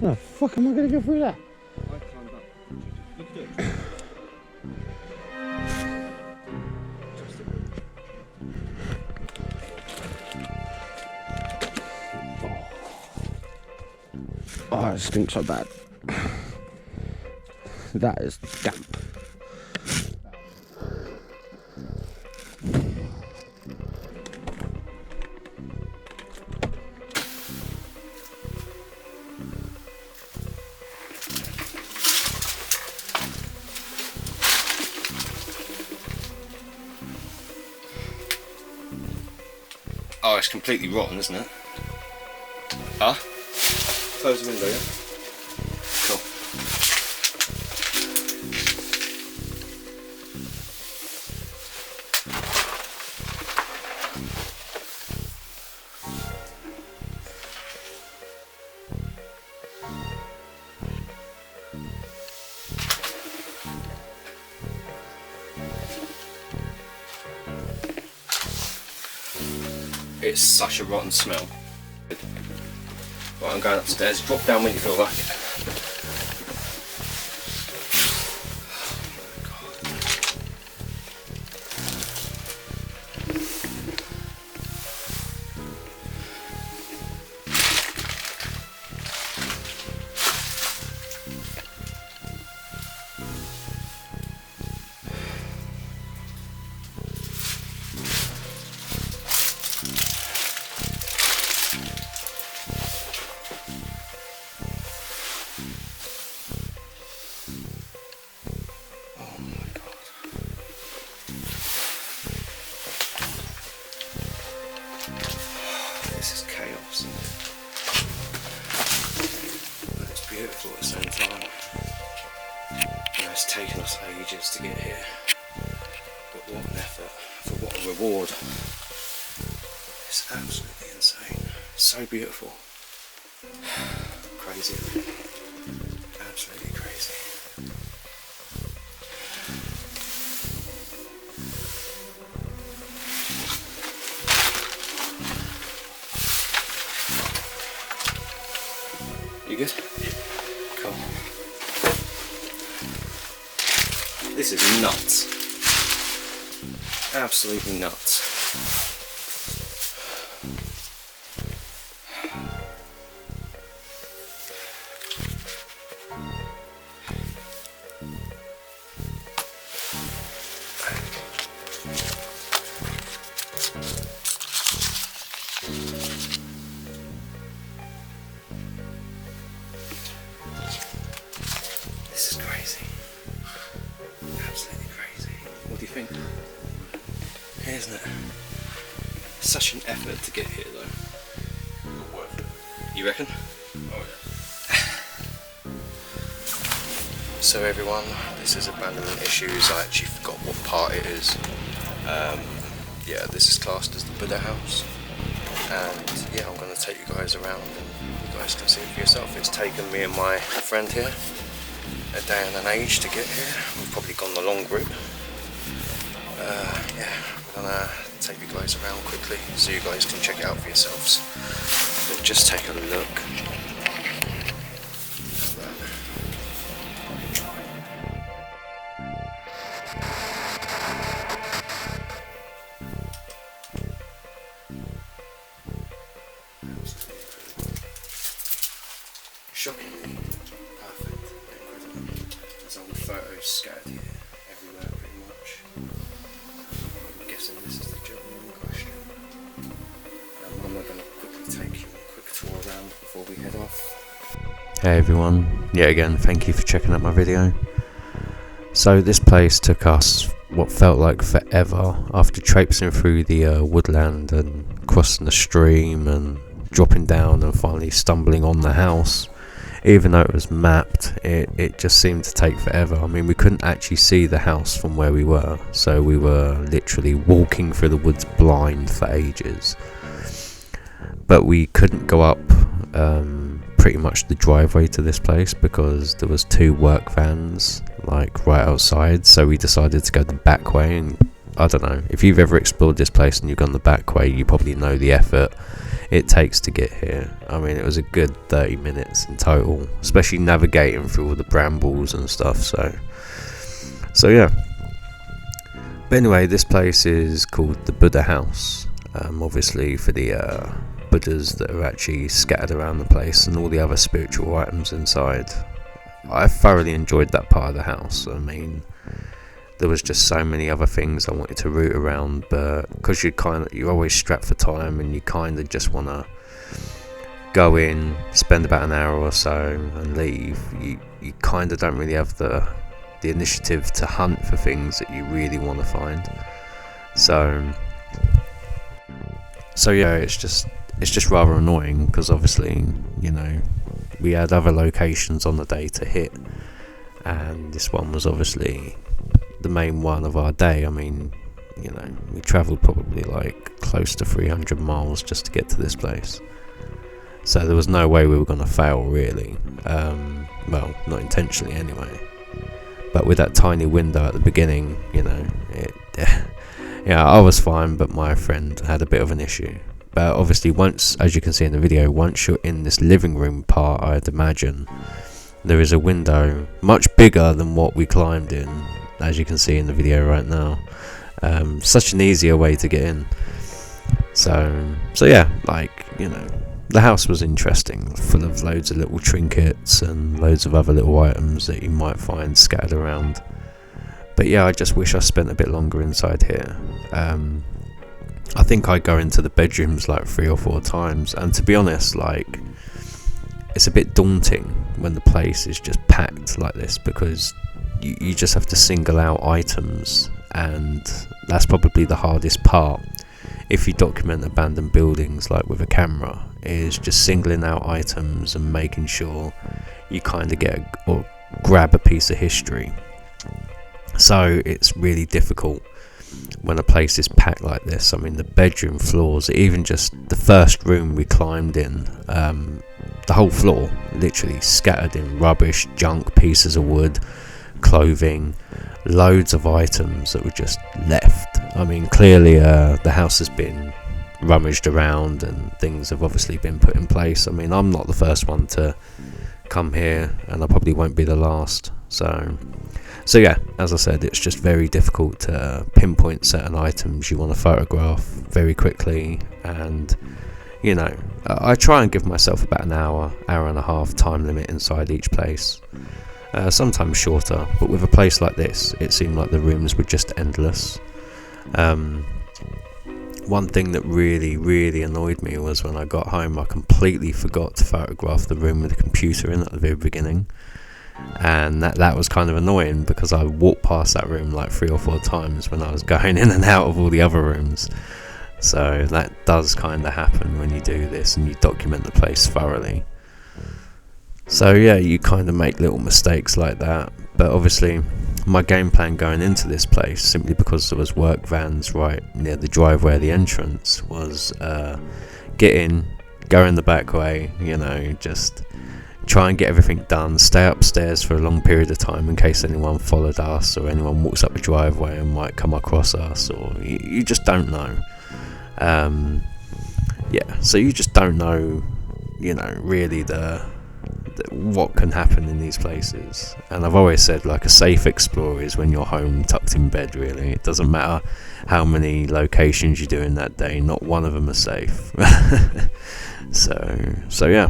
How the fuck am I going to go through that? I climbed up. You can do it. Oh, it stinks so bad. That is damp. Oh, it's completely rotten, isn't it? Huh? Close the window, yeah? Cool. It's such a rotten smell. Right, I'm going upstairs. Drop down when you feel like it. This is chaos, isn't it? But it's beautiful at the same time. You know, it's taken us ages to get here. But what an effort, for what a reward. It's absolutely insane. It's so beautiful. Crazy. Absolutely crazy. You good? Yeah. Cool. This is nuts. Absolutely nuts. This is crazy. Absolutely crazy. What do you think? Isn't it? Such an effort to get here though. But worth it. You reckon? Oh yeah. So everyone, this is Abandonment Issues. I actually forgot what part it is. Yeah, this is classed as the Buddah house. And yeah, I'm going to take you guys around and you guys can see it for yourself. It's taken me and my friend here a day and an age to get here. We've probably gone the long route. Yeah, we're going to take you guys around quickly so you guys can check it out for yourselves. But just take a look. Shockingly perfect, incredible. There's old photos scattered here, everywhere pretty much. I'm guessing this is the gentleman in question. I'm going to quickly take you a quick tour around before we head off. Hey everyone, yet again thank you for checking out my video. So this place took us what felt like forever after traipsing through the woodland and crossing the stream and dropping down and finally stumbling on the house. Even though it was mapped, it just seemed to take forever. I mean, we couldn't actually see the house from where we were, so we were literally walking through the woods blind for ages. But we couldn't go up pretty much the driveway to this place because there was 2 work vans like right outside, so we decided to go the back way. And I don't know, if you've ever explored this place and you've gone the back way, you probably know the effort it takes to get here. I mean, it was a good 30 minutes in total, especially navigating through all the brambles and stuff. So yeah. But anyway, this place is called the Buddah house, obviously for the Buddhas that are actually scattered around the place and all the other spiritual items inside. I thoroughly enjoyed that part of the house. I mean, there was just so many other things I wanted to root around, but because you're always strapped for time and you kind of just want to go in, spend about an hour or so and leave, you kind of don't really have the initiative to hunt for things that you really want to find. So yeah, it's just rather annoying, because obviously, you know, we had other locations on the day to hit, and this one was obviously the main one of our day. I mean, you know, we travelled probably like close to 300 miles just to get to this place, so there was no way we were going to fail, really. Well, not intentionally anyway, but with that tiny window at the beginning, you know, yeah, I was fine, but my friend had a bit of an issue. But obviously, once, as you can see in the video, once you're in this living room part, I'd imagine, there is a window much bigger than what we climbed in, as you can see in the video right now. Such an easier way to get in. So yeah, like, you know, the house was interesting, full of loads of little trinkets and loads of other little items that you might find scattered around. But yeah, I just wish I spent a bit longer inside here. I think I go into the bedrooms like 3 or 4 times, and to be honest, like, it's a bit daunting when the place is just packed like this, because you just have to single out items, and that's probably the hardest part if you document abandoned buildings like with a camera, is just singling out items and making sure you kind of get or grab a piece of history. So it's really difficult when a place is packed like this. I mean, the bedroom floors, even just the first room we climbed in, the whole floor literally scattered in rubbish, junk, pieces of wood, clothing, loads of items that were just left. I mean, clearly the house has been rummaged around and things have obviously been put in place. I mean, I'm not the first one to come here, and I probably won't be the last. So yeah, as I said, it's just very difficult to pinpoint certain items you want to photograph very quickly, and you know, I try and give myself about an hour and a half time limit inside each place, sometimes shorter, but with a place like this, it seemed like the rooms were just endless. One thing that really annoyed me was when I got home, I completely forgot to photograph the room with the computer in at the very beginning. And that was kind of annoying, because I walked past that room like 3 or 4 times when I was going in and out of all the other rooms. So that does kind of happen when you do this and you document the place thoroughly. So yeah, you kind of make little mistakes like that. But obviously my game plan going into this place, simply because there was work vans right near the driveway of the entrance, was get in, go in the back way, you know, just try and get everything done, stay upstairs for a long period of time in case anyone followed us or anyone walks up the driveway and might come across us, or you just don't know. Yeah, so you just don't know, you know, really the what can happen in these places. And I've always said, like, a safe explorer is when you're home tucked in bed, really. It doesn't matter how many locations you do in that day, not one of them are safe. so yeah.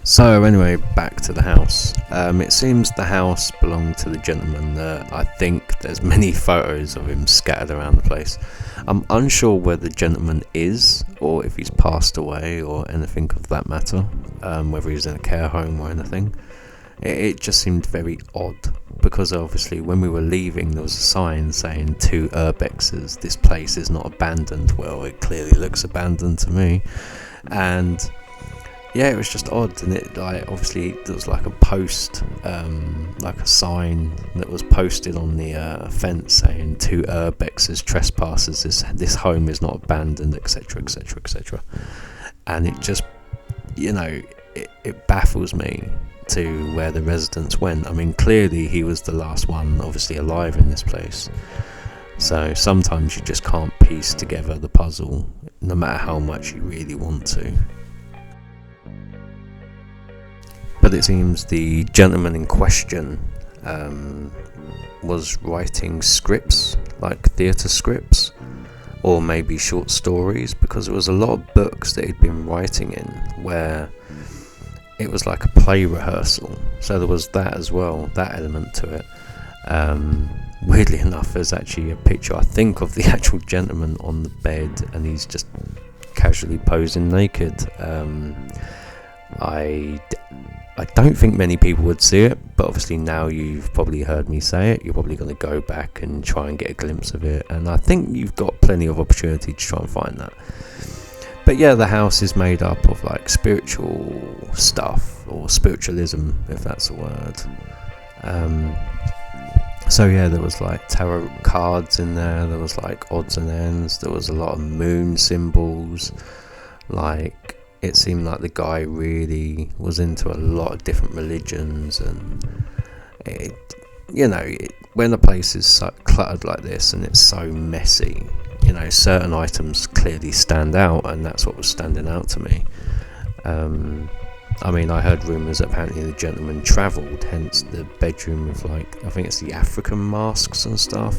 So anyway, back to the house. It seems the house belonged to the gentleman that I think there's many photos of him scattered around the place. I'm unsure where the gentleman is, or if he's passed away or anything of that matter, whether he's in a care home or anything. It just seemed very odd, because obviously when we were leaving there was a sign saying 2 urbexes, this place is not abandoned. Well, it clearly looks abandoned to me. And yeah, it was just odd, and it, like, obviously there was like a post, like a sign that was posted on the fence saying 2 urbexes trespassers, this home is not abandoned, etc, etc, etc. And it just, you know, it baffles me to where the residents went. I mean, clearly he was the last one obviously alive in this place. So sometimes you just can't piece together the puzzle, no matter how much you really want to. But it seems the gentleman in question was writing scripts, like theatre scripts, or maybe short stories, because there was a lot of books that he'd been writing in where it was like a play rehearsal. So there was that as well, that element to it. Weirdly enough, there's actually a picture, I think, of the actual gentleman on the bed, and he's just casually posing naked. I don't think many people would see it, but obviously now you've probably heard me say it, you're probably going to go back and try and get a glimpse of it, and I think you've got plenty of opportunity to try and find that. But yeah, the house is made up of like spiritual stuff, or spiritualism, if that's a word. So yeah, there was like tarot cards in there, there was like odds and ends, there was a lot of moon symbols. Like, it seemed like the guy really was into a lot of different religions, and when a place is so cluttered like this and it's so messy, certain items clearly stand out, and that's what was standing out to me. I mean, I heard rumours that apparently the gentleman travelled, hence the bedroom with, like, I think it's the African masks and stuff.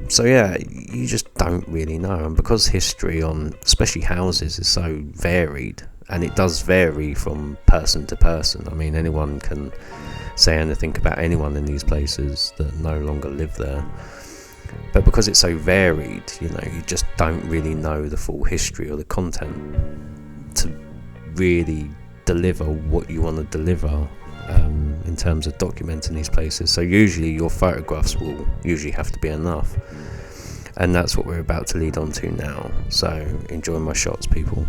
So yeah, you just don't really know, and because history on especially houses is so varied, and it does vary from person to person. I mean, anyone can say anything about anyone in these places that no longer live there, but because it's so varied, you just don't really know the full history or the content to really deliver what you want to deliver in terms of documenting these places. So usually your photographs will usually have to be enough, and that's what we're about to lead on to now. So enjoy my shots, people.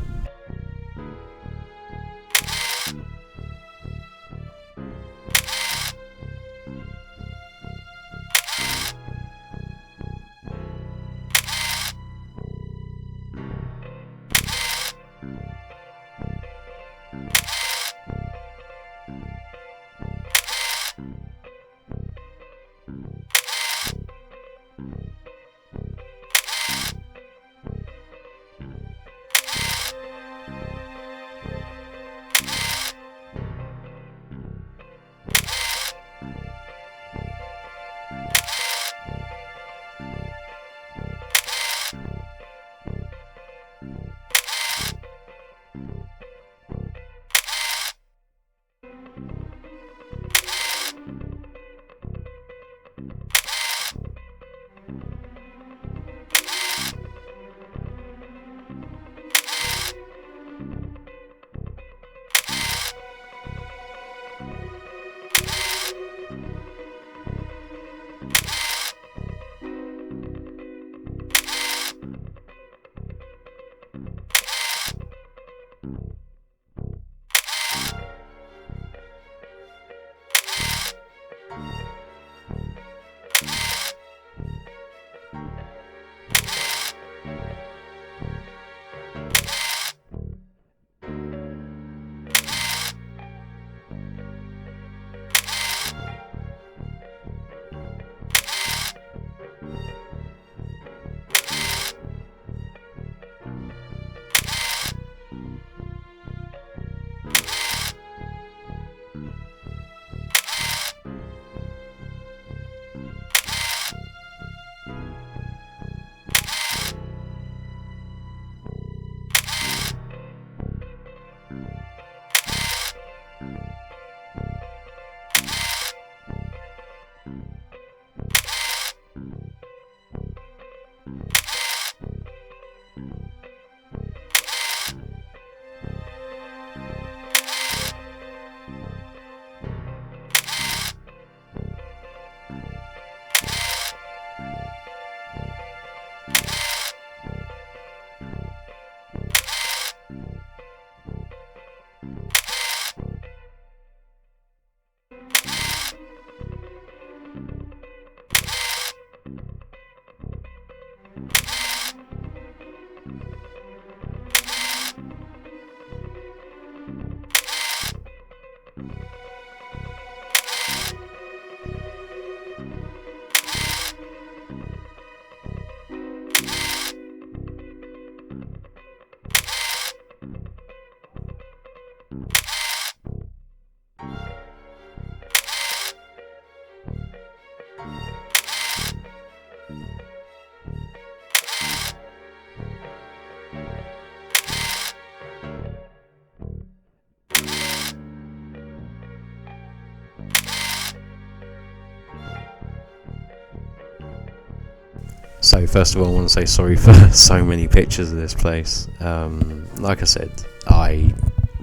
So first of all, I want to say sorry for so many pictures of this place. Like I said, I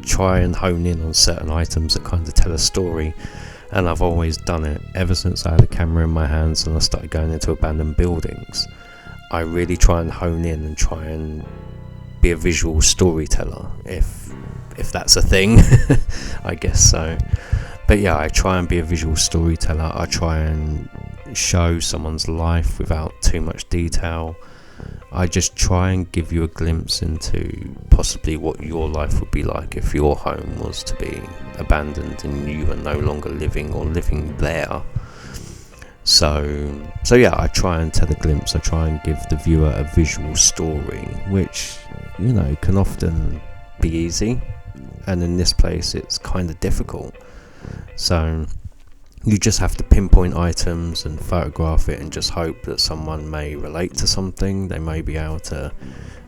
try and hone in on certain items that kind of tell a story, and I've always done it ever since I had a camera in my hands and I started going into abandoned buildings. I really try and hone in and try and be a visual storyteller, if that's a thing. I guess so. But yeah, I try and be a visual storyteller. I try and show someone's life without too much detail. I just try and give you a glimpse into possibly what your life would be like if your home was to be abandoned and you were no longer living or living there. So yeah, I try and tell a glimpse. I try and give the viewer a visual story, which, you know, can often be easy, and in this place it's kind of difficult. So you just have to pinpoint items and photograph it and just hope that someone may relate to something. They may be able to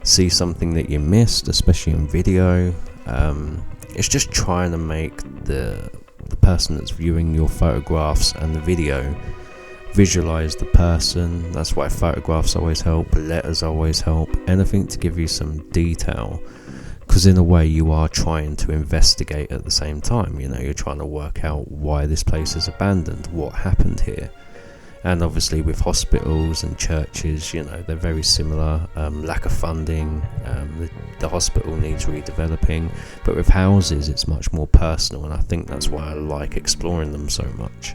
see something that you missed, especially in video. It's just trying to make the person that's viewing your photographs and the video visualize the person. That's why photographs always help, letters always help, anything to give you some detail, because in a way you are trying to investigate at the same time. You know, you're trying to work out why this place is abandoned, what happened here. And obviously with hospitals and churches, you know, they're very similar. Lack of funding, the hospital needs redeveloping, but with houses it's much more personal, and I think that's why I like exploring them so much.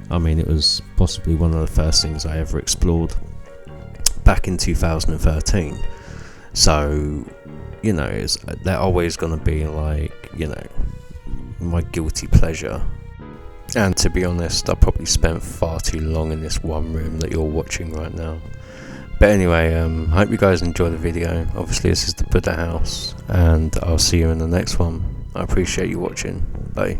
I mean, it was possibly one of the first things I ever explored back in 2013. So, you know, they're always going to be like, you know, my guilty pleasure. And to be honest, I probably spent far too long in this one room that you're watching right now. But anyway, I hope you guys enjoy the video. Obviously this is the Buddah house, and I'll see you in the next one. I appreciate you watching. Bye.